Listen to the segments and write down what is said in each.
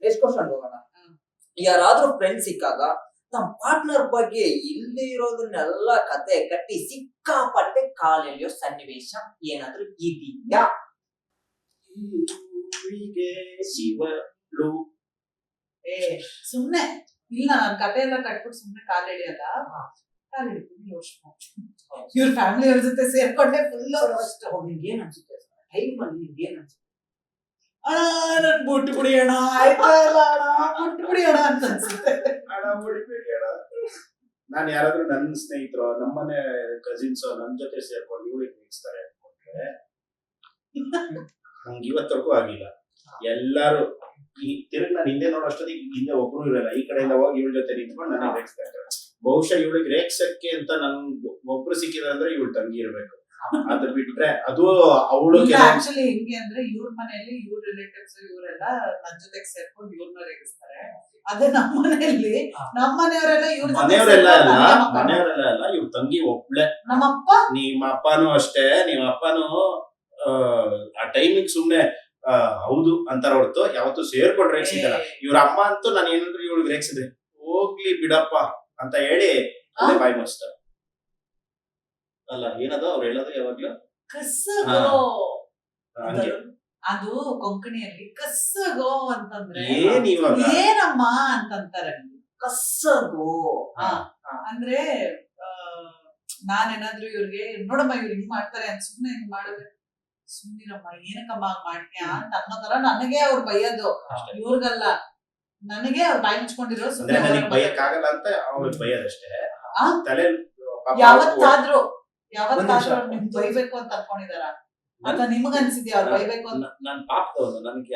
Next question ಹೋಗೋಣ. ಯಾರಾದ್ರೂ friend ಸಿಕ್ಕಾಗ ನಮ್ಮ ಪಾರ್ಟ್ನರ್ ಬಗ್ಗೆ ಇಲ್ಲದೆ ಇರೋದನ್ನೆಲ್ಲ ಕತೆ ಕಟ್ಟಿ ಸಿಕ್ಕಾಪಟ್ಟೆ ಕಾಲೆಳೆಯೋ ಸನ್ನಿವೇಶ ಏನಾದ್ರೂ ಇದೆಯಾ? ಸುಮ್ನೆ ಇಲ್ಲ, ನಾನ್ ಕತೆ ಎಲ್ಲ ಕಟ್ಬಿಟ್ಟು ಸುಮ್ನೆ ಕಾಲ್ ಎಳಿಯಲ್ಲ. ಕಾಲ್ ಎಳಿತೀನಿ ಯೋಚನೆ. ಇವ್ರ ಫ್ಯಾಮಿಲಿ ಅವ್ರ ಜೊತೆ ಸೇರ್ಕೊಂಡೆ ಫುಲ್ ನಿಮ್ಗೆ ಏನ್ ಅನ್ಸುತ್ತೆ ಟೈಮ್ ಅಲ್ಲಿ? ನಿಮ್ಗೆ ಏನ್ ಅನ್ಸುತ್ತೆ? ನನ್ ಬುಟ್ಟು ಬಿಡಿಯೋಣ ಆಯ್ತಾ ಇಲ್ಲ ಬುಟ್ಟು ಬಿಡಿಯೋಣ ಅಂತ ಅನ್ಸುತ್ತೆ. ನಾನ್ ಯಾರಾದ್ರೂ ನನ್ನ ಸ್ನೇಹಿತರು ನಮ್ಮನೆ ಕಸಿನ್ಸ್ ನನ್ ಜೊತೆ ಸೇರ್ಕೊಂಡು ಇವಳಿಗೆ ನಿಲ್ಸ್ತಾರೆ ಅನ್ಕೊಂಡ್ರೆ ನಂಗೆ ಇವತ್ತರೆಗೂ ಆಗಿಲ್ಲ. ಎಲ್ಲಾರು ಈ ತಿರುಗಿ ನಾನು ಹಿಂದೆ ನೋಡೋಷ್ಟೊತ್ತಿಗೆ ಹಿಂದೆ ಒಬ್ರು ಇರಲ್ಲ, ಈ ಕಡೆಯಿಂದ ಹೋಗಿ ಇವಳ ಜೊತೆ ನಿಂತ್ಕೊಂಡು ನನಗೆ ರೇಗಿಸ್ತಾ ಇರ್ತಾರೆ. ಬಹುಶಃ ಇವಳಿಗೆ ರೇಗ್ಸಕ್ಕೆ ಅಂತ ನನ್ ಒಬ್ರು ಸಿಕ್ಕಿದ್ರೆ ಅಂದ್ರೆ ಇವಳು ತಂಗಿ ಇರ್ಬೇಕು. ಅದ್ ಬಿಟ್ರೆ ಅದು ಅವಳು ಆಕ್ಚುಲಿ ಹೆಂಗೆ ಅಂದ್ರೆ ಇವ್ರ ಮನೆಯಲ್ಲಿ ಇವ್ರ ರಿಲೇಟಿವ್ಸ್ ಇವರೆಲ್ಲ ನನ್ ಜೊತೆಗೆ ಸೇರ್ಕೊಂಡು ಇವ್ರನ್ನ ರೇಗಿಸ್ತಾರೆ. ಅದೇ ನಮ್ಮ ಮನೆಯಲ್ಲಿ ನಮ್ಮ ಮನೆಯವರೆಲ್ಲ ಇವ್ರ ಮನೆಯವರೆಲ್ಲ ಅಲ್ಲ ಇವ್ರ ತಂಗಿ ಒಬ್ಳೆ. ನಮ್ಮಪ್ಪ ನಿಮ್ಮ ಅಪ್ಪನೂ ಅಷ್ಟೇ, ನಿಮ್ಮ ಅಪ್ಪನು ಆ ಟೈಮಿಗೆ ಸುಮ್ನೆ ಹೌದು ಅಂತಾರ ಹೊರತು ಯಾವತ್ತು ಸೇರ್ಕೊಂಡು ರೇಗಿಸಿದಾರ. ಇವ್ರ ಅಮ್ಮ ಅಂತೂ ನಾನು ಏನಂದ್ರೆ ಇವಳಿಗೆ ರೇಗಿಸಿದೆ ಹೋಗ್ಲಿ ಬಿಡಪ್ಪ ಅಂತ ಹೇಳಿ ಬಾಯಿ ಮುಚ್ತಾರೆ. ಅಲ್ಲ ಏನದ ಅವ್ರು ಹೇಳೋದು ಯಾವಾಗ್ಲೂ ಕಸಗೋ, ಅದು ಕೊಂಕಣಿಯಲ್ಲಿ ಕಸಗೋ ಅಂತಂದ್ರೆ ಏನಮ್ಮ ಅಂತಂತಾರೆ. ಕಸಗೋ ಅಂದ್ರೆ ನಾನೇನಾದ್ರೂ ಇವ್ರಿಗೆ ನೋಡಮ್ಮ ಇವ್ರು ಹಿಂಗ್ ಮಾಡ್ತಾರೆ ಅಂತ ಸುಮ್ನೆ ಹಿಂಗ್ ಮಾಡಿದ್ರೆ ಸುಮ್ನಿರಮ್ಮ ಏನಕ್ಕಮ್ಮ ಹಂಗ್ ಮಾಡ್ತೀಯ ಅಂತ ಅನ್ನೋ ತರ ನನಗೆ ಅವ್ರು ಬೈಯೋದು. ಇವ್ರಿಗಲ್ಲ, ನನಗೆ ಅವ್ರು ಬಾಯಿ ಮುಚ್ಕೊಂಡಿರೋ ಬೈಯಕ್ಕಾಗಲ್ಲ ಅಂತ ಅವ್ರಿಗೆ ಬೈಯೋದಷ್ಟೇ. ಯಾವತ್ತಾದ್ರೂ ನಿಮ್ ಬೈಬೇಕು ಅಂತ ಅನ್ಕೊಂಡಿದಾರ ಅಥವಾ ನಿಮಗ ಅನ್ಸಿದ್ಯಾ ಅವ್ರು ಬೈಬೇಕು ಅಂತ? ನನ್ ಪಾಪದವನು, ನನ್ಗೆ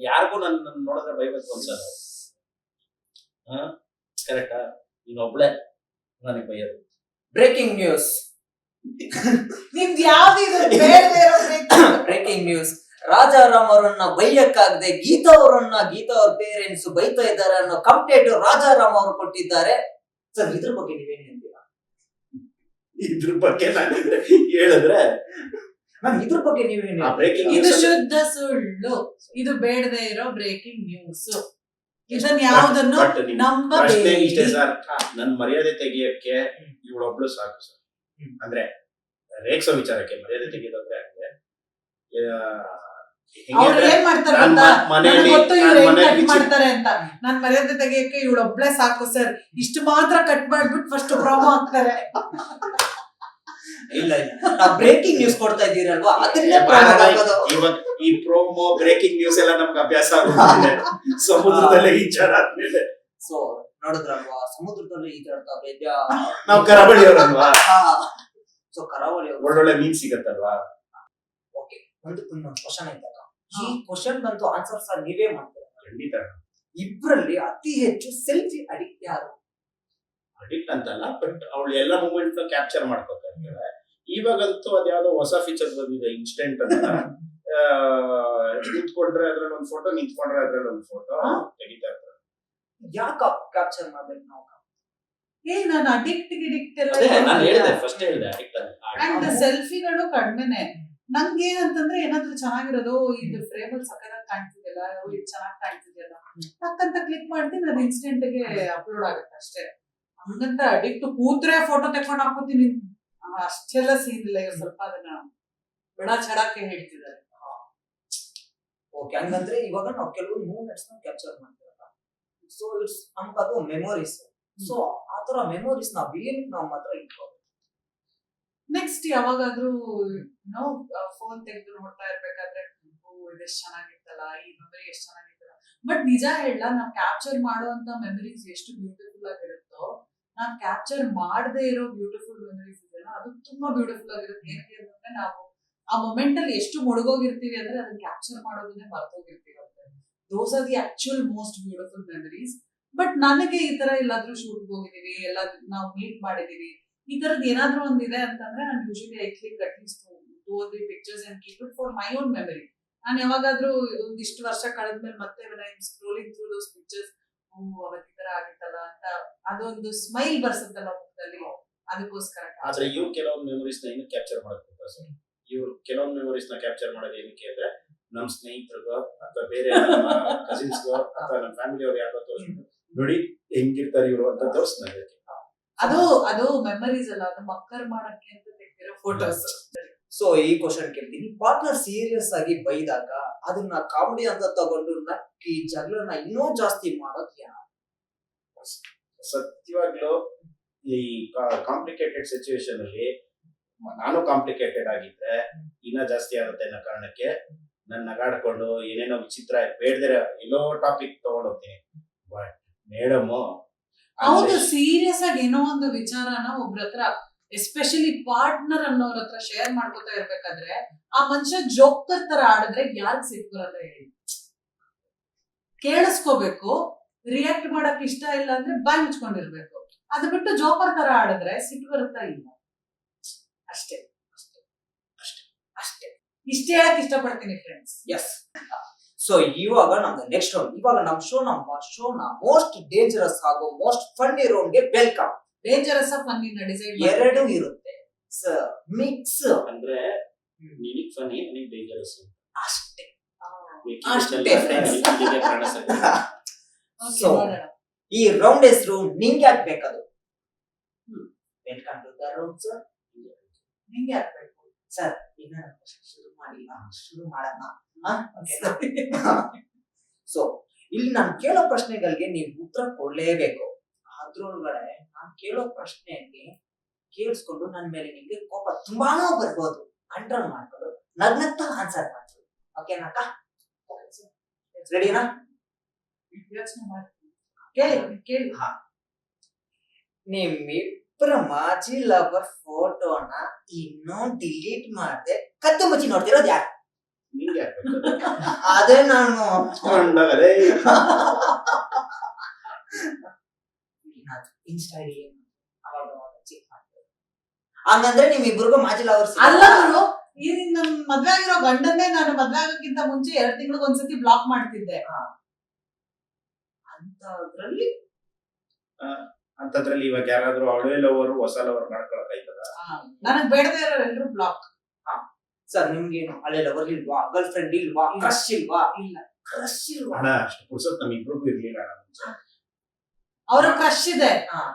ಯಾರಿಗೂ ನನ್ನ ನೋಡಿದ್ರೆ ಬೈಬೇಕು ಅನ್ಸಲ್ಲ. ಕರೆಕ್ಟಾ? ಇನ್ನೊಬ್ಳೆ ನನಗೆ ಬೈಯೋದು. Breaking news. ನಿಮ್ದು ಯಾವ್ದು ಬ್ರೇಕಿಂಗ್ ನ್ಯೂಸ್. ರಾಜಾರಾಮ್ ಅವರನ್ನ ಬೈಯಕ್ಕಾಗದೆ ಗೀತಾ ಅವ್ರ ಪೇರೆಂಟ್ಸ್ ಬೈತಾ ಇದ್ದಾರೆ ಅನ್ನೋ ಕಂಪ್ಲೇಂಟ್ ರಾಜಾರಾಮ್ ಅವರು ಕೊಟ್ಟಿದ್ದಾರೆ. ಸರ್ ಇದ್ರ ಬಗ್ಗೆ ನೀವೇನ್ ಹೇಳ್ತೀರಾ? ಇದ್ರ ಬಗ್ಗೆ ನಾನು ಹೇಳಿದ್ರೆ ಇದ್ರ ಬಗ್ಗೆ ನೀವೇನ್? ಇದು ಶುದ್ಧ ಸುಳ್ಳು, ಇದು ಬೇಡದೆ ಇರೋ ಬ್ರೇಕಿಂಗ್ ನ್ಯೂಸ್. ಇದನ್ನ ಯಾವ್ದನ್ನು ನಂಬಬೇಡಿ. ನನ್ ಮರ್ಯಾದೆ ತೆಗಿಯಕ್ಕೆ ಇವಳೊಬ್ಳು ಸಾಕು ಸರ್. ಅಂದ್ರೆ ರೇಕ್ಸೋ ವಿಚಾರಕ್ಕೆ ಮರ್ಯಾದೆ ತೆಗಿಯೋದಂದ್ರೆ ಅವ್ರು ಏನ್ ಮಾಡ್ತಾರೆ ಅಂತ, ನಾನ್ ಮರ್ಯಾದೆ ತೆಗಿಯಕ್ಕೆ ಇವಳೊಬ್ಳೆ ಸಾಕು ಸರ್, ಇಷ್ಟು ಮಾತ್ರ ಕಟ್ ಮಾಡ್ಬಿಟ್ಟು ಫಸ್ಟ್ ಪ್ರೋಮೋ ಹಾಕ್ತಾರೆ. ಇಲ್ಲ ಬ್ರೇಕಿಂಗ್ ನ್ಯೂಸ್ ಕೊಡ್ತಾ ಇದ್ದೀರಲ್ವಾ, ಈ ಪ್ರೋಮೋ ಬ್ರೇಕಿಂಗ್ ನ್ಯೂಸ್ ಎಲ್ಲ ನಮ್ಗೆ ಅಭ್ಯಾಸ ಆಗುತ್ತೆ. ಸಮುದ್ರದಲ್ಲೇ ಈಜಾಡಾದ್ಮೇಲೆ ಸೊ ನೋಡಿದ್ರಲ್ವಾ, ಸಮುದ್ರದಲ್ಲಿ ಈಜಾಡ್ತಾ ನಾವು ಕರಾವಳಿಯವರಲ್ವಾ, ಸೊ ಕರಾವಳಿ ಒಳ್ಳೊಳ್ಳೆ ಮೀನ್ ಸಿಗತ್ತಲ್ವಾ. ಓಕೆ, ಒಂದು ಕ್ವಶನ್ ಐತಲ್ಲ, ಈ ಕ್ವಶನ್ ಬಂತು ಆನ್ಸರ್ ಸರ್ ನೀವೇ ಮಾಡ್ತೀರಾ? ಖಂಡಿತ. ಇಬ್ರಲ್ಲಿ ಅತಿ ಹೆಚ್ಚು ಸೆಲ್ಫಿ ಅಡಿಕ್ಟ್ ಯಾರು? ಅಡಿಕ್ಟ್ ಅಂತಲ್ಲ, ಬಟ್ ಅವಳು ಎಲ್ಲ ಮೂಮೆಂಟ್ ಕ್ಯಾಪ್ಚರ್ ಮಾಡ್ಕೊತಾ ಇರ್ತಾಳೆ. ಇವಾಗಂತೂ ಅದ್ಯಾವ್ದೋ ಹೊಸ ಫೀಚರ್ ಬಂದಿದೆ, ಇನ್ಸ್ಟೆಂಟ್ ಅಂತ. ನಿಂತ್ಕೊಂಡ್ರೆ ಅದ್ರಲ್ಲಿ ಒಂದು ಫೋಟೋ, ನಿಂತ್ಕೊಂಡ್ರೆ ಅದ್ರಲ್ಲಿ ಒಂದು ಫೋಟೋ ತೆಗಿತಾ ಇರ್ತಾರೆ. ಯಾಕೆ ಕ್ಯಾಪ್ಚರ್ ಮಾಡ್ಬೇಕು ನಾವು? ನಾನು ಅಡಿಕ್ಟ್ ಎಲ್ಲ ನಾನು ಹೇಳಿದೆ, ಫಸ್ಟ್ ಹೇಳಿದೆ ಅಡಿಕ್ಟ್ ಅಂಡ್ ಸೆಲ್ಫಿಗಳು ಕಡಿಮೆನೆ. ನಂಗೆ ಏನಂತಂದ್ರೆ ಏನಾದ್ರೂ ಚೆನ್ನಾಗಿರೋದು, ಇದು ಫ್ರೇಮ್ ಅಲ್ಲಿ ಸಕ್ಕತ್ತಾಗಿ ಕಾಣ್ತಿದೆಯಲ್ಲ, ಇದು ಚೆನ್ನಾಗಿ ಕಾಣ್ತಿದೆಯಲ್ಲ ತಕ್ಕಂತ ಕ್ಲಿಕ್ ಮಾಡ್ತೀನಿ, ಅದು ಇನ್ಸ್ಟೆಂಟ್ ಗೆ ಅಪ್ಲೋಡ್ ಆಗುತ್ತೆ ಅಷ್ಟೇ. ಹಂಗಂತ ಅಡಿಕ್ಟ್ ಕೂತ್ರೆ ಫೋಟೋ ತೆಕೊಂಡು ಹಾಕೋತೀನಿ ಅಷ್ಟೆಲ್ಲ ಸೀನ್ ಇಲ್ಲ. ಇವ್ರು ಸ್ವಲ್ಪ ಅದನ್ನ ಬಿಡ ಚಡಕ್ಕೆ ಹೇಳ್ತಿದ್ದಾರೆ. ಓಕೆ, ಹಂಗಂದ್ರೆ ಇವಾಗ ನಾವು ಕೆಲವು ಮೂಮೆಂಟ್ಸ್ ನ ಕ್ಯಾಪ್ಚರ್ ಮಾಡ್ತೀವಲ್ಲ, ಸೊ ಇಟ್ಸ್ ನಮ್ಗದು ಮೆಮೊರೀಸ್. ಸೊ ಆತರ ಮೆಮೊರೀಸ್ ನಾವು ಮಾತ್ರ ಇಟ್ಕೋಬೇಕು. ನೆಕ್ಸ್ಟ್ ಯಾವಾಗಾದ್ರೂ ನಾವು ಫೋನ್ ತೆಗೆದು ನೋಡ್ತಾ ಇರ್ಬೇಕಾದ್ರೆ ಇದೆಷ್ಟು ಚೆನ್ನಾಗಿತ್ತಲ್ಲ, ಈ ಮೆಮೊರಿ ಎಷ್ಟು ಚೆನ್ನಾಗಿತ್ತಲ್ಲ. ಬಟ್ ನಿಜ ಹೇಳ, ನಾವ್ ಕ್ಯಾಪ್ಚರ್ ಮಾಡುವಂತ ಮೆಮೊರೀಸ್ ಎಷ್ಟು ಬ್ಯೂಟಿಫುಲ್ ಆಗಿರುತ್ತೋ, ನಾವ್ ಕ್ಯಾಪ್ಚರ್ ಮಾಡದೇ ಇರೋ ಬ್ಯೂಟಿಫುಲ್ ಮೆಮೊರೀಸ್ ಇದೆಯಲ್ಲ, ಅದು ತುಂಬಾ ಬ್ಯೂಟಿಫುಲ್ ಆಗಿರುತ್ತೆ. ಏನಕ್ಕೆ ಅಂದ್ರೆ ನಾವು ಆ ಮೊಮೆಂಟ್ ಅಲ್ಲಿ ಎಷ್ಟು ಮುಳುಗೋಗಿರ್ತೀವಿ ಅಂದ್ರೆ ಅದನ್ನ ಕ್ಯಾಪ್ಚರ್ ಮಾಡೋದನ್ನೇ ಮರ್ತೋಗಿರ್ತೀವಿ ಅಂತ. Those are the actual most beautiful memories. But ನನಗೆ ಈ ತರ ಎಲ್ಲಾದ್ರೂ ಶೂಟ್ ಹೋಗಿದೀವಿ, ಎಲ್ಲ ನಾವು ಮೀಟ್ ಮಾಡಿದೀವಿ, ಈ ತರದ್ ಏನಾದ್ರೂ ಒಂದಿದೆ ಅಂತಂದ್ರೆ ನಾನು usually I click at least 2 or 3 pictures and keep it for my own memory. ನಾನು ಯಾವಾಗಾದ್ರೂ ಒಂದಿಷ್ಟು ವರ್ಷ ಕಳೆದ್ಮೇಲೆ ಮತ್ತೆ ಸ್ಕ್ರೋಲಿಂಗ್ ಥ್ರೂ ದೋಸ್ ಪಿಕ್ಚರ್ಸ್, ಅವತ್ತಿ ತರ ಆಗಿತ್ತಲ್ಲ ಅಂತ ಅದೊಂದು ಸ್ಮೈಲ್ ಬರ್ಸುತ್ತಲ್ಲ ಮುಖದಲ್ಲಿ, ಅದಕ್ಕೋಸ್ಕರ. ಆದ್ರೆ ಇವ್ ಕೆಲವೊಂದು ಮೆಮೊರೀಸ್ ನ ಕ್ಯಾಪ್ಚರ್ ಮಾಡಬೇಕು ಸರ್. ಇವ್ರು ಕೆಲವೊಂದು ಮೆಮೊರೀಸ್ ನ ಕ್ಯಾಪ್ಚರ್ ಮಾಡೋದು ಏನಕ್ಕೆ ಅಂದ್ರೆ ನಮ್ ಸ್ನೇಹಿತರಿಗೋ ಅಥವಾ ಬೇರೆ ನಮ್ಮ ಕಸಿನ್ಸ್ಗೋ ಅಥವಾ ನಮ್ಮ ಫ್ಯಾಮಿಲಿ ಅವ್ರು ಯಾರೋ ತೋರಿಸ್ಬಿಟ್ಟು ನೋಡಿ ಹೆಂಗಿರ್ತಾರೆ ಇವರು ಅಂತ ತೋರಿಸ್ತಾರೆ. ಅದು ಮೆಮರೀಸ್ ಅಲ್ಲ, ಅದು ಮಕ್ಕರ್ ಮಾಡಕ್ಕೆ ಅಂತ ತೆಗ್ದಿರೋ ಫೋಟೋಸ್. ಸೊ ಈ ಕ್ವಶನ್ ಕೇಳ್ತೀನಿ, ಪಾರ್ಟ್ನರ್ ಸೀರಿಯಸ್ ಆಗಿ ಬೈದಾಗ ಅದನ್ನ ಕಾಮಿಡಿ ಅಂತ ತಗೊಂಡು ನಕ್ಕಿ ಜಗಳನ್ನ ಇನ್ನೂ ಜಾಸ್ತಿ ಮಾಡೋದು ಯಾರು? ಸತ್ಯವಾಗ್ಲೂ ಈ ಕಾಂಪ್ಲಿಕೇಟೆಡ್ ಸಿಚುವೇಶನ್ ಅಲ್ಲಿ ನಾನು ಕಾಂಪ್ಲಿಕೇಟೆಡ್ ಆಗಿದ್ರೆ ಇನ್ನ ಜಾಸ್ತಿ ಆಗುತ್ತೆ ಅನ್ನೋ ಕಾರಣಕ್ಕೆ ನಾನು ನಗಾಡ್ಕೊಂಡು ಏನೇನೋ ವಿಚಿತ್ರ ಬೇಡದಿರ ಎಲ್ಲೋ ಟಾಪಿಕ್ ತಗೊಂಡು ಹೋಗ್ತೀನಿ. ಬಟ್ ಮೇಡಮ್ ಹೌದು, ಸೀರಿಯಸ್ ಆಗಿ ಏನೋ ಒಂದು ವಿಚಾರನ ಒಬ್ರ ಹತ್ರ ಎಸ್ಪೆಷಲಿ ಪಾರ್ಟ್ನರ್ ಅನ್ನೋರ ಹತ್ರ ಶೇರ್ ಮಾಡ್ಕೊತಾ ಇರ್ಬೇಕಾದ್ರೆ ಆ ಮನುಷ್ಯ ಜೋಕರ್ ತರ ಆಡಿದ್ರೆ ಯಾರಿಗ್ ಸಿಟ್ಟು ಬರಲ್ಲ ಹೇಳಿ? ಕೇಳಿಸ್ಕೋಬೇಕು, ರಿಯಾಕ್ಟ್ ಮಾಡಕ್ ಇಷ್ಟ ಇಲ್ಲ ಅಂದ್ರೆ ಬಾಯ್ ಮುಚ್ಕೊಂಡಿರ್ಬೇಕು. ಅದು ಬಿಟ್ಟು ಜೋಕರ್ ತರ ಆಡಿದ್ರೆ ಸಿಟ್ಟು ಬರುತ್ತಾ ಇಲ್ಲ? ಅಷ್ಟೇ ಅಷ್ಟೇ ಅಷ್ಟೇ ಅಷ್ಟೇ ಇಷ್ಟೇ ಹೇಳಕ್ ಇಷ್ಟಪಡ್ತೀನಿ ಫ್ರೆಂಡ್ಸ್. ಎಸ್. ಸೊ ಇವಾಗ ನಮ್ದು ನೆಕ್ಸ್ಟ್ ರೌಂಡ್. ಇವಾಗ ನಮ್ ಶೋನ ಮೋಸ್ಟ್ ಡೇಂಜರಸ್ ಹಾಗೂ ಮೋಸ್ಟ್ ಫನ್ನಿ ರೌಂಡ್ ಗೆ ವೆಲ್ಕಮ್. ಡೇಂಜರಸ್ ಫನ್ನಿ ಡಿಸೈಡ್ ಎರಡು ಇರುತ್ತೆ ಮಿಕ್ಸ್ ಅಂದ್ರೆ ನಿನಗ್ ಫನಿ ನಿನಗ್ ಡೇಂಜರಸ್ ಅಷ್ಟೇ. ಸೊ ಈ ರೌಂಡ್ ಹೆಸರು ನಿಂಗೆ ಹಾಕ್ಬೇಕದು. Welcome to the round sir. ನಿಂಗೆ ಹಾಕ್ಬೇಕು ಸರ್. ಇನ್ನ ಶುರು ಮಾಡಿಲ್ಲ, ಶುರು ಮಾಡೋಣ. ಸೊ ಇಲ್ಲಿ ನಾನು ಕೇಳೋ ಪ್ರಶ್ನೆಗಳಿಗೆ ನೀವು ಉತ್ತರ ಕೊಡ್ಲೇಬೇಕು. ಅದ್ರೊಳಗಡೆ ನಾನು ಕೇಳೋ ಪ್ರಶ್ನೆಗೆ ಕೇಳಿಸ್ಕೊಂಡು ನನ್ನ ಮೇಲೆ ನಿಮ್ಗೆ ಕೋಪ ತುಂಬಾನೂ ಬರ್ಬೋದು. ಕಂಟ್ರೋಲ್ ಮಾಡ್ಕೊಂಡು ನಗ್ನಗ್ತಾ ಆನ್ಸರ್ ಮಾಡ್ತೀವಿ. ಓಕೆನಾಕ? ರೆಡಿನಾ? ಯೋಚನೆ ಮಾಡ್ತೀನಿ. ಕೇಳಿ ಕೇಳಿ. ಹಾ, ನಿಮ್ಮಿಬ್ಬರ ಮಾಜಿ ಲವರ್ ಫೋಟೋನ ಇನ್ನೂ ಡಿಲೀಟ್ ಮಾಡದೆ ಕತ್ತು ಮುಚ್ಚಿ ನೋಡ್ತಿರೋದು ಯಾರು? ನಿಂಗೆ ಅದೇ ನಾನು ಇನ್ಸ್ಟಾ ಅವಾಗ ಚೆಕ್ ಮಾಡ್ತೇವೆ. ಹಂಗಂದ್ರೆ ನಿಮ್ಮಿಬ್ರಿಗೂ ಮಾಜಿ ಲವರ್ಸ್ ಅಲ್ಲ, ನಾನು ಈ ನನ್ ಮದ್ವೆ ಆಗಿರೋ ಗಂಡನ್ನೇ ನಾನು ಮದ್ವೆ ಆಗೋಕ್ಕಿಂತ ಮುಂಚೆ 2 ತಿಂಗಳಿಗೆ ಒಂದ್ಸತಿ ಬ್ಲಾಕ್ ಮಾಡ್ತಿದ್ದೆ. ಅಂತದ್ರಲ್ಲಿ ಇವಾಗ ಯಾರಾದ್ರೂ ಹಳೆ ಲವರ್ ಹೊಸ ಲವರ್ ಮಾಡ್ಕೊಳಕಾಯ್ತದ? ನನಗ್ ಬೇಡದೇ ಇರೋ ಎಲ್ರು ಬ್ಲಾಕ್. ಸರ್ ನಿಮ್ಗೇನು ಹಳೆ ಲವರ್ ಇಲ್ವಾ? ಗರ್ಲ್ ಫ್ರೆಂಡ್ ಇಲ್ವಾ? ಕ್ರಶ್ ಇಲ್ವಾ? ಇಲ್ಲ, ಕ್ರಶ್ ಇಲ್ವಾ? ಅಣ್ಣ ಅಷ್ಟು ಪುರ್ಸತ್ ನಮ್ ಇಬ್ರಿಗೂ ಇರ್ಲಿಲ್ಲ ಅಣ್ಣ ಮುಂಚೆ. ಅವ್ರ ಕ್ರಶ್ ಇದೆ.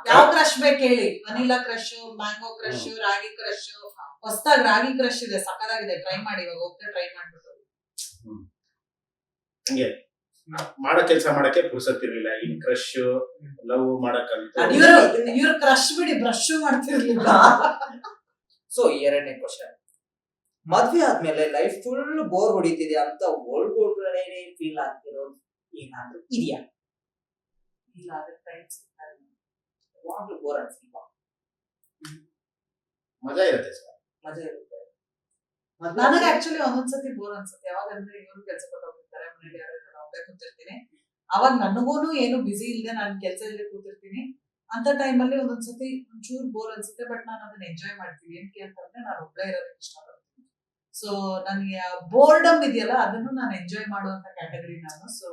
ಯಾವ ಕ್ರಶ್ ಬೇಕು ಹೇಳಿ? ವನಿಲಾ ಕ್ರಶ್, ಮ್ಯಾಂಗೋ ಕ್ರಶ್, ರಾಗಿ ಕ್ರಶ್. ಹೊಸದಾಗಿ ರಾಗಿ ಕ್ರಶ್ ಇದೆ, ಸಕ್ಕದಾಗಿದೆ. ಟ್ರೈ ಮಾಡಿ, ಇವಾಗ ಹೋಗ್ತಾ ಟ್ರೈ ಮಾಡ್ಬಿಟ್ಟು. ಹಂಗೆ ಮಾಡೋ ಕೆಲಸ ಮಾಡಕ್ಕೆ ಪುರ್ಸತ್ ಇರ್ಲಿಲ್ಲ. ಇನ್ ಕ್ರಶ್ ಲವ್ ಮಾಡಕ್ಕಂತ ಇವ್ರ ಕ್ರಶ್ ಬಿಡಿ, ಬ್ರಷ್ ಮಾಡ್ತಿರ್ಲಿಲ್ಲ. ಸೊ ಎರಡನೇ ಕ್ವಶನ್, ಮದ್ವೆ ಆದ್ಮೇಲೆ ಲೈಫ್ ಫುಲ್ ಬೋರ್ ಹೊಡಿತಿದೆ ಅಂತ ಒಳಗೊಳಗಡೆ ಫೀಲ್ ಆಗ್ತಿರೋದು ಏನಾದ್ರು ಇದೆಯಾ? ಇಲ್ಲ, ಅದಕ್ಕೆ ಟೈಮ್ ಸಿಗ್ತಾ ಇಲ್ಲ. ಯಾವಾಗ್ಲೂ ಬೋರ್ ಅನ್ಸಿಲ್ವಾ? ಮಜಾ ಇರುತ್ತೆ ಸರ್. ಮಜಾ ಇರುತ್ತೆ. ನನಗೆ ಆಕ್ಚುಲಿ ಒಂದೊಂದ್ಸತಿ ಬೋರ್ ಅನ್ಸುತ್ತೆ. ಯಾವಾಗಂದ್ರೆ ಇವ್ರು ಕೆಲಸ ಹೋಗಿರ್ತಾರೆ, ಮನೇಲಿ ಯಾರು ಒಬ್ಬರೇ ಕೂತಿರ್ತೀನಿ. ಅವಾಗ ನನಗೂನು ಏನು ಬಿಸಿ ಇಲ್ಲದೆ ನಾನು ಕೆಲಸ ಇಲ್ಲದೆ ಕೂತಿರ್ತೀನಿ. ಅಂತ ಟೈಮಲ್ಲಿ ಒಂದೊಂದ್ಸತಿ ಒಂಚೂರು ಬೋರ್ ಅನ್ಸುತ್ತೆ. ಬಟ್ ನಾನು ಅದನ್ನ ಎಂಜಾಯ್ ಮಾಡ್ತೀನಿ. ಏನಕ್ಕೆ ಅಂತಂದ್ರೆ ನಾನು ಒಬ್ಬಳೇ ಇರೋದಕ್ಕೆ ಇಷ್ಟಪಡ್ತೀನಿ. ಸೊ ನನಗೆ ಬೋರ್ಡಮ್ ಇದೆಯಲ್ಲ, ಅದನ್ನು ನಾನು ಎಂಜಾಯ್ ಮಾಡುವಂತ ಕ್ಯಾಟಗರಿ ನಾನು. ಸೊ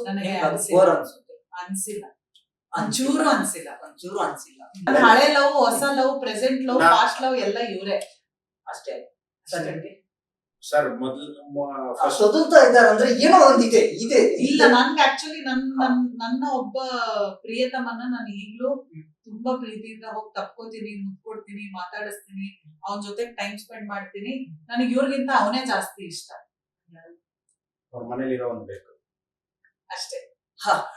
ನನಗೆ ಬೋರ್ ಅನ್ಸುತ್ತೆ ಅನ್ಸಿಲ್ಲ, ಒಂಚೂರು ಅನ್ಸಿಲ್ಲ. ಒಂಚೂರು ಅನ್ಸಿಲ್ಲ. ಹಳೆ ಲವ್, ಹೊಸ love, present love, past love ಎಲ್ಲ ಇವ್ರೆ ಅಷ್ಟೇ. ಸರ್ ಮೊದಲು ಸ್ವತಂತ್ರ ಇದ್ದಾರೆ ಅಂದ್ರೆ ಏನೋ ಒಂದಿದೆ ಇದೆ. ಇಲ್ಲ, ನನ್ಗೆ ಆಕ್ಚುಲಿ ನನ್ನ ಒಬ್ಬ ಪ್ರಿಯತಮನ ನಾನು ಈಗ್ಲೂ ತುಂಬಾ ಪ್ರೀತಿಯಿಂದ ಹೋಗಿ ತಪ್ಕೋತೀನಿ, ಮುತ್ಕೊಡ್ತೀನಿ, ಮಾತಾಡಿಸ್ತೀನಿ, ಅವನ ಜೊತೆ ಟೈಮ್ ಸ್ಪೆಂಡ್ ಮಾಡ್ತೀನಿ. ನನಗೆ ಇವ್ರಿಗಿಂತ ಅವನೇ ಜಾಸ್ತಿ ಇಷ್ಟ. ಅವ್ರ ಮನೇಲಿರೋ ಒಂದು ಬೇಕು ಅಷ್ಟೇ.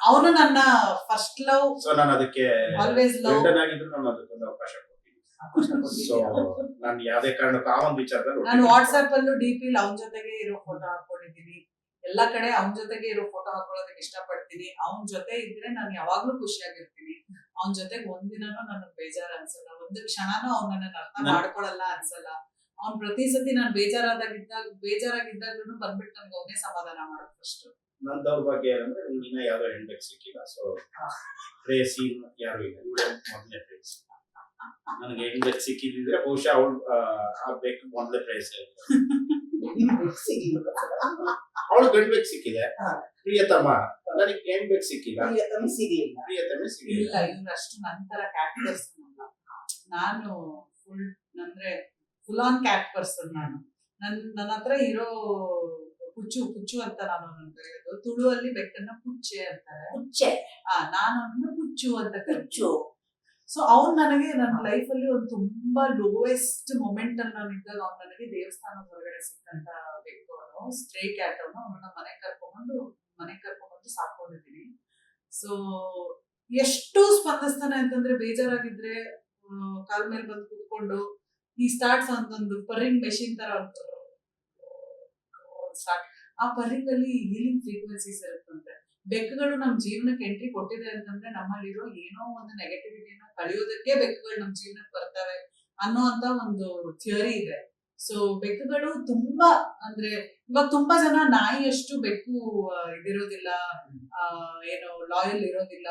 ಅವನು ನನ್ನ ಫಸ್ಟ್ ಲವ್. ಸೊ ನಾನು ಅದಕ್ಕೆ ಆಲ್ವೇಸ್ ಲವ್. ಆಗಿದ್ರು ನಾನು ಅದಕ್ಕೊಂದು ಅವಕಾಶ ಕೊಡ್ತೀನಿ. ಸೊ ನಾನು ಯಾವ್ದೇ ಕಾರಣಕ್ಕೂ ಆ ಒಂದು ವಿಚಾರದಲ್ಲಿ ನಾನು ವಾಟ್ಸ್ಆಪ್ ಅಲ್ಲೂ ಡಿಪಿ ಅವನ ಜೊತೆಗೆ ಇರೋ ಫೋಟೋ ಹಾಕೊಂಡಿದ್ದೀನಿ. ಎಲ್ಲಾ ಕಡೆ ಅವನ ಜೊತೆಗೆ ಇರೋ ಫೋಟೋ ಹಾಕೊಳ್ಳೋದಕ್ಕೆ ಇಷ್ಟಪಡ್ತೀನಿ. ಅವನ ಜೊತೆ ಇದ್ರೆ ನಾನು ಯಾವಾಗ್ಲೂ ಖುಷಿಯಾಗಿರ್ತೀನಿ. ಅವನ ಜೊತೆಗೆ ಒಂದಿನನೂ ನನಗ್ ಬೇಜಾರ್ ಅನ್ಸಲ್ಲ, ಒಂದು ಕ್ಷಣನೂ ಅವ್ನ ನನ್ನ ಅರ್ಥ ಮಾಡ್ಕೊಳಲ್ಲ ಅನ್ಸಲ್ಲ. ಅವ್ನ್ ಪ್ರತಿ ಸತಿ ನಾನು ಬೇಜಾರಾಗಿದ್ದಾಗ್ಲೂ ಬಂದ್ಬಿಟ್ಟು ನನ್ಗೆ ಅವನೇ ಸಮಾಧಾನ ಮಾಡೋದು ಫಸ್ಟ್. ನನ್ನ ದೌರ್ಭಾಗ್ಯ ಏನಂದ್ರೆ ಇನ್ನ ಯಾವ್ದೋ ಹೆಣ್ಬೇಕು ಸಿಕ್ಕಿಲ್ಲ. ಸೊ ಪ್ರೇಯಸಿ ಯಾರು ಇಲ್ಲ, ಇವಳೇ ಮೊದಲನೇ ಪ್ರೇಯಸಿ. ನನಗೆ ಹೆಣ್ಬೇಕು ಸಿಕ್ಕಿದ್ರೆ ಬಹುಶಃ ಅವಳು ಬೇಕು ಮೊದಲೇ ಪ್ರೇಯಸಿ. ಅವಳು ಗಂಡ್ಬೇಕು ಸಿಕ್ಕಿದೆ, ಪ್ರಿಯತಮ. ನನಗೆ ಹೆಣ್ಬೇಕು ಸಿಕ್ಕಿಲ್ಲ, ಪ್ರಿಯತಮೆ ಸಿಗ್ಲಿಲ್ಲ. ಇಲ್ಲ, ಇವ್ರು ಅಷ್ಟು ನಂತರ ಕ್ಯಾರೆಕ್ಟರ್ಸ್ ಅಲ್ಲ. ನಾನು ಫುಲ್ ಅಂದ್ರೆ ಫುಲ್ ಆನ್ ಕ್ಯಾಟ್ ಪರ್ಸನ್ ನಾನು. ನನ್ನ ಹತ್ರ ಇರೋ ಪುಚ್ಚು ಅಂತ ನಾನು ಕರೆಯೋದು. ತುಳುವಲ್ಲಿ ಬೆಕ್ಕನ್ನ ಪುಚ್ಚೆ ಅಂತಾರೆ. ಹುಚ್ಚೆ ನಾನು ಅವನ್ನ ಪುಚ್ಚು ಅಂತ ಕರೀತೀನಿ. ಹುಚ್ಚು. ಸೊ ಅವ್ನು ನನಗೆ ನನ್ನ ಲೈಫ್ ಅಲ್ಲಿ ಒಂದು ತುಂಬಾ ಲೋವೆಸ್ಟ್ ಮೊಮೆಂಟ್ ಅಲ್ಲಿ ನಾನು ಇದ್ದಾಗ ಅವ್ನು ನನಗೆ ದೇವಸ್ಥಾನದ ಹೊರಗಡೆ ಸಿಕ್ಕಂತ ಬೆಕ್ಕು. ಅವನು ಸ್ಟ್ರೇ ಕ್ಯಾಟ್. ಅವನ್ನ ಮನೆಗೆ ಕರ್ಕೊಂಡ್ಬಂದು ಸಾಕೊಂಡಿದ್ದೀನಿ. ಸೊ ಎಷ್ಟು ಸ್ಪಂದಿಸ್ತಾನೆ ಅಂತಂದ್ರೆ, ಬೇಜಾರಾಗಿದ್ರೆ ಕಾಲ್ ಮೇಲೆ ಬಂದು ಕೂತ್ಕೊಂಡು ಈ ಸ್ಟಾರ್ಟ್ಸ್ ಅಂತೊಂದು ಪರ್ರಿಂಗ್ ಮೆಷಿನ್ ತರ ಸ್ಟಾರ್ಟ್. ಆ ಪರ್ರಿಂಗ್ ಅಲ್ಲಿ ಹೀಲಿಂಗ್ ಫ್ರೀಕ್ವೆನ್ಸೀಸ್ ಇರುತ್ತಂತೆ. ಬೆಕ್ಕುಗಳು ನಮ್ ಜೀವನಕ್ಕೆ ಎಂಟ್ರಿ ಕೊಟ್ಟಿದೆ ಅಂತಂದ್ರೆ ನಮ್ಮಲ್ಲಿರೋ ಏನೋ ಒಂದು ನೆಗೆಟಿವಿಟಿನ ಕಳೆಯೋದಕ್ಕೆ ಬೆಕ್ಕುಗಳು ನಮ್ ಜೀವನಕ್ಕೆ ಬರ್ತವೆ ಅನ್ನೋ ಅಂತ ಒಂದು ಥಿಯರಿ ಇದೆ. ಸೊ ಬೆಕ್ಕುಗಳು ತುಂಬಾ ಅಂದ್ರೆ ಇವಾಗ ತುಂಬಾ ಜನ ನಾಯಿಯಷ್ಟು ಬೆಕ್ಕು ಇದಿರೋದಿಲ್ಲ, ಏನು ಲಾಯಲ್ ಇರೋದಿಲ್ಲ,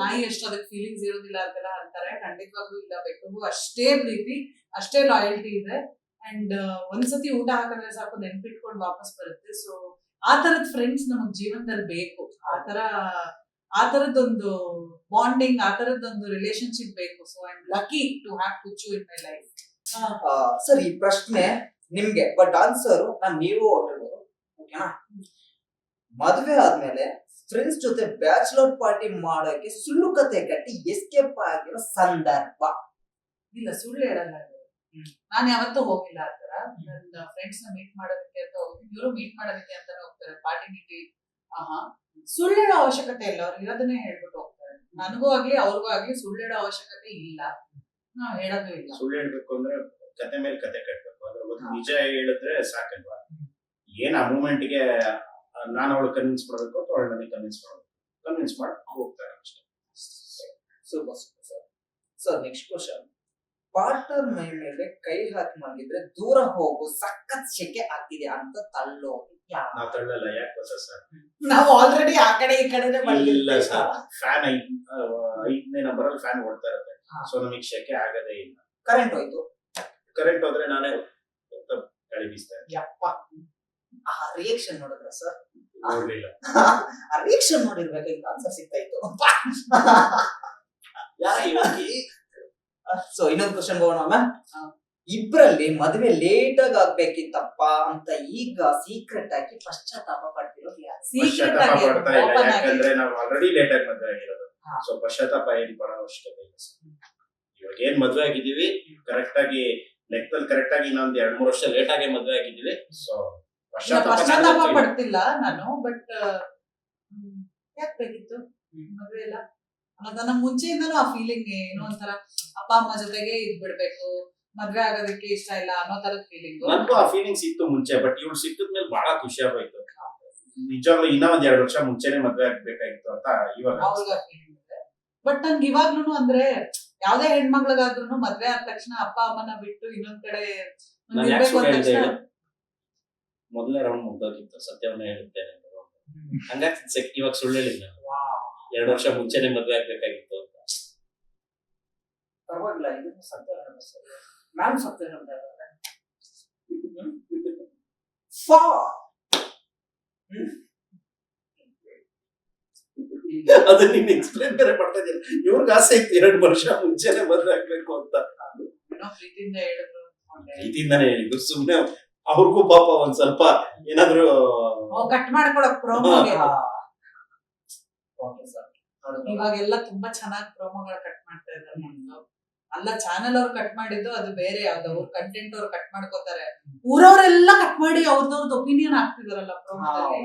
ನಾಯಿಯಷ್ಟು ಅದಕ್ಕೆ ಫೀಲಿಂಗ್ಸ್ ಇರೋದಿಲ್ಲ ಅಂತೆಲ್ಲ ಅಂತಾರೆ. ಖಂಡಿತವಾಗ್ಲೂ ಇಲ್ಲ, ಬೆಕ್ಕಿಗೂ ಅಷ್ಟೇ ಪ್ರೀತಿ ಅಷ್ಟೇ ಲಾಯಲ್ಟಿ ಇದೆ. ಅಂಡ್ ಒಂದ್ಸತಿ ಊಟ ಹಾಕಿದ್ರೆ ಸಾಕು ನೆನ್ಪಿಟ್ಕೊಂಡು ವಾಪಸ್ ಬರುತ್ತೆ. ಸೊ ಆ ತರದ ಫ್ರೆಂಡ್ಸ್ ನಮಗ್ ಜೀವನದಲ್ಲಿ ಬೇಕು. ಆ ತರದೊಂದು ಬಾಂಡಿಂಗ್, ಆ ತರದೊಂದು ರಿಲೇಶನ್ಶಿಪ್ ಬೇಕು. So I am lucky to have Puchu in my life. Sir ಈ ಪ್ರಶ್ನೆ ನಿಮ್ಗೆ, ಬಟ್ ಆನ್ಸರ್ ನೀವು ಹೇಳ್ಬೋದು, ಓಕೆನಾ? ಮದುವೆ ಆದ್ಮೇಲೆ ಫ್ರೆಂಡ್ಸ್ ಜೊತೆ ಬ್ಯಾಚುಲರ್ ಪಾರ್ಟಿ ಮಾಡೋಕೆ ಸುಳ್ಳು ಕತೆ ಕಟ್ಟಿ ಎಸ್ಕೇಪ್ ಆಗಿರೋ ಸಂದರ್ಭ? ಇಲ್ಲ, ಸುಳ್ಳು ಹೇಳಲ್ಲ. ನಾನು ಯಾವತ್ತೂ ಹೋಗಿಲ್ಲ ಆ ತರ. ನನ್ನ ಫ್ರೆಂಡ್ಸ್ ನ ಮೀಟ್ ಮಾಡೋದಕ್ಕೆ ಅಂತ ಹೋಗ್ತೀನಿ, ಇವರು ಮೀಟ್ ಮಾಡೋದಕ್ಕೆ ಅಂತಾನೆ ಹೋಗ್ತಾರೆ ಪಾರ್ಟಿ ಮೀಟಿ. ಸುಳ್ಳು ಹೇಳೋ ಅವಶ್ಯಕತೆ ಇಲ್ಲ, ಅವ್ರು ಇರೋದನ್ನೇ ಹೇಳ್ಬಿಟ್ಟು ಹೋಗ್ತಾರೆ. ನನಗೂ ಆಗ್ಲಿ ಅವ್ರಿಗೂ ಆಗ್ಲಿ ಸುಳ್ಳು ಹೇಳೋ ಅವಶ್ಯಕತೆ ಇಲ್ಲ, ನಾವ್ ಹೇಳೋದು ಇಲ್ಲ. ಸುಳ್ಳು ಹೇಳ್ಬೇಕು ಅಂದ್ರೆ ಕತೆ ಮೇಲೆ ಕತೆ ಕಟ್ಬೇಕು, ಅದ್ರ ಬಗ್ಗೆ ನಿಜ ಹೇಳಿದ್ರೆ ಸಾಕಲ್ವಾ? ಏನ್ ಆ ಮೂಮೆಂಟ್ಗೆ ನಾನು ಅವಳು ಕನ್ವಿನ್ಸ್ ಮಾಡ್ಬೇಕು ಅಥವಾ ಅವಳು ನನಗೆ ಕನ್ವಿನ್ಸ್ ಮಾಡಿ ಹೋಗ್ತಾರೆ ಅಷ್ಟೇ. Super sir. Sir next question, partner ಮೈ ಮೇಲೆ ಕೈ ಹಾಕಿ ಮಲಗಿದ್ರೆ ದೂರ ಹೋಗು, ಸಖತ್ ಶೆಕೆ ಆಗ್ತಿದೆ ಅಂತ ತಳ್ಳೋದು ಯಾರು? ನಾವು ತಳ್ಳಲ್ಲ. ಯಾಕೆ ಗೊತ್ತಾ ಸರ್? ನಾವು ಆಲ್ರೆಡಿ ಆ ಕಡೆ ಈ ಕಡೆನೆ ಇಲ್ಲ ಸರ್, ಫ್ಯಾನ್ 5ನೇ ನಂಬರಲ್ಲಿ ಫ್ಯಾನ್ ಓಡ್ತಾ ಇರುತ್ತೆ. ಸೊ ನಮಗೆ ಶೆಕೆ ಆಗದೇ ಇಲ್ಲ. ಕರೆಂಟ್ ಹೋಯ್ತು, ಕರೆಂಟ್ ಹೋದ್ರೆ ನಾನೇ ಗಾಳಿ ಬೀಸ್ತಾ ಯಪ್ಪ. ಆ ರಿಯಾಕ್ಷನ್ ನೋಡಿದ್ರ ಸರ್? ನೋಡ್ಲಿಲ್ಲ. ಆ ರಿಯಾಕ್ಷನ್ ನೋಡಿರ್ಬೇಕು, ಈಗ ಆನ್ಸರ್ ಸಿಗ್ತಾ ಇತ್ತು. ಸೊ ಇನ್ನೊಂದು ಕ್ವಶನ್ ಹೋಗೋಣ ಮ್ಯಾಮ್. ಇಬ್ರಲ್ಲಿ ಮದುವೆ ಲೇಟ್ ಆಗಿ ಆಗ್ಬೇಕಿತ್ತಪ್ಪ ಅಂತ ಈಗ ಸೀಕ್ರೆಟ್ ಆಗಿ ಪಶ್ಚಾತ್ತಾಪ ಪಡ್ತಿರೋದು ಯಾರು? ಪಶ್ಚಾತ್ತಾಪ ಪಡ್ತಾ ಇಲ್ಲ, ಯಾಕಂದ್ರೆ ನಾವು ಆಲ್ರೆಡಿ ಲೇಟ್ ಆಗಿ ಮದುವೆ ಆಗಿರೋದು. ಸೊ ಪಶ್ಚಾತ್ತಾಪ ಏನ್ ಪಡೋ ಅವಶ್ಯಕತೆ ಇಲ್ಲ. ಇವಾಗ ಏನ್ ಮದುವೆ ಆಗಿದೀವಿ, ಕರೆಕ್ಟ್ ಆಗಿ ಲೆಕ್ಕದಲ್ಲಿ ಕರೆಕ್ಟ್ ಆಗಿ ಇನ್ನೊಂದ್ 2-3 ವರ್ಷ ಲೇಟ್ ಆಗಿ ಮದುವೆ ಆಗಿದ್ದೀವಿ. ಸೊ ಪಶ್ಚಾತ್ತಾಪ ಪಡ್ತಿಲ್ಲ ನಾನು. ಬಟ್ ಯಾಕೆ ಬೇಕಿತ್ತು ಮದುವೆ ಎಲ್ಲ ಅನ್ನೋದನ್ನ ಮುಂಚೆಯಿಂದನೂ ಆ ಫೀಲಿಂಗ್ ಏನೋ ಒಂಥರ ಅಪ್ಪ ಅಮ್ಮ ಜೊತೆಗೆ ಇದ್ಬಿಡ್ಬೇಕು, ಮದ್ವೆ ಆಗೋದಕ್ಕೆ ಇಷ್ಟ ಇಲ್ಲ ಅನ್ನೋ ತರದ ಫೀಲಿಂಗ್. ನನಗೂ ಆ ಫೀಲಿಂಗ್ಸ್ ಇತ್ತು ಮುಂಚೆ, ಬಟ್ ಇವ್ಳು ಸಿಕ್ಕಿದ್ಮೇಲೆ ಬಹಳ ಖುಷಿ ಆಗೋಯ್ತು. ನಿಜವಾಗ್ಲೂ ಇನ್ನೂ 2 ವರ್ಷ ಮುಂಚೆನೆ ಮದ್ವೆ ಆಗ್ಬೇಕಾಗಿತ್ತು ಅಂತ ಇವಾಗ ಫೀಲಿಂಗ್ ಇದೆ. ಬಟ್ ನಂಗೆ ಇವಾಗ್ಲೂ ಅಂದ್ರೆ ಯಾವ್ದೇ ಹೆಣ್ಮಕ್ಳಿಗಾದ್ರೂ ಮದ್ವೆ ಆದ ತಕ್ಷಣ ಅಪ್ಪ ಅಮ್ಮನ ಬಿಟ್ಟು ಇನ್ನೊಂದ್ ಕಡೆ ಇರ್ಬೇಕು ಅಂದ ತಕ್ಷಣ ಮೊದಲನೇ ರೌಂಡ್ ಮುಗ್ದೋಗಿತ್ತು, ಸತ್ಯವನ್ನ ಹೇಳುತ್ತೇನೆ. ಹಂಗಾಗಿ ಇವಾಗ ಸುಳ್ಳು ಹೇಳಿಲ್ಲ, 2 ವರ್ಷ ಮುಂಚೆನೆ ಮದ್ವೆ ಆಗ್ಬೇಕಾಗಿತ್ತು ಅಂತ. ಪರವಾಗಿಲ್ಲ, ಇದು ಸತ್ಯ ಮ್ಯಾಮ್. ಸತ್ಯ ಅದು ನೀನ್ ಎಕ್ಸ್ಪ್ಲೇನ್ ಬೇರೆ ಮಾಡ್ತಾ ಇದ್ದೀರ. ಇವ್ರಿಗೆ ಆಸೆ ಇತ್ತು 2 ವರ್ಷ ಮುಂಚೆನೆ ಮದ್ವೆ ಆಗ್ಬೇಕು ಅಂತ. ಪ್ರೀತಿಯಿಂದ ಹೇಳಿದ್ರು, ಪ್ರೀತಿಯಿಂದಾನೇ ಹೇಳಿದ್ರು. ಸುಮ್ನೆ ಅವ್ರಿಗೂ ಪಾಪ ಒಂದ್ ಸ್ವಲ್ಪ ಏನಾದ್ರು ಕಟ್ ಮಾಡ್ಕೊಳಕ್ ಪ್ರೋಮೋಗೆ. ಇವಾಗೆಲ್ಲ ತುಂಬಾ ಚೆನ್ನಾಗಿ ಪ್ರೋಮೋಗಳು ಕಟ್ ಮಾಡ್ತಾ ಇದ್ದಾರೆ. ಅಲ್ಲ, ಚಾನೆಲ್ ಅವ್ರು ಕಟ್ ಮಾಡಿದ್ದು ಅದು ಬೇರೆ, ಯಾವ್ದು ಅವ್ರ ಕಂಟೆಂಟ್ ಅವ್ರು ಕಟ್ ಮಾಡ್ಕೋತಾರೆ. ಊರವರೆಲ್ಲ ಕಟ್ ಮಾಡಿ ಅವ್ರದವ್ರದ್ದು ಒಪಿನಿಯನ್ ಹಾಕ್ತಿದಾರಲ್ಲ ಪ್ರೋಮೋದಲ್ಲಿ.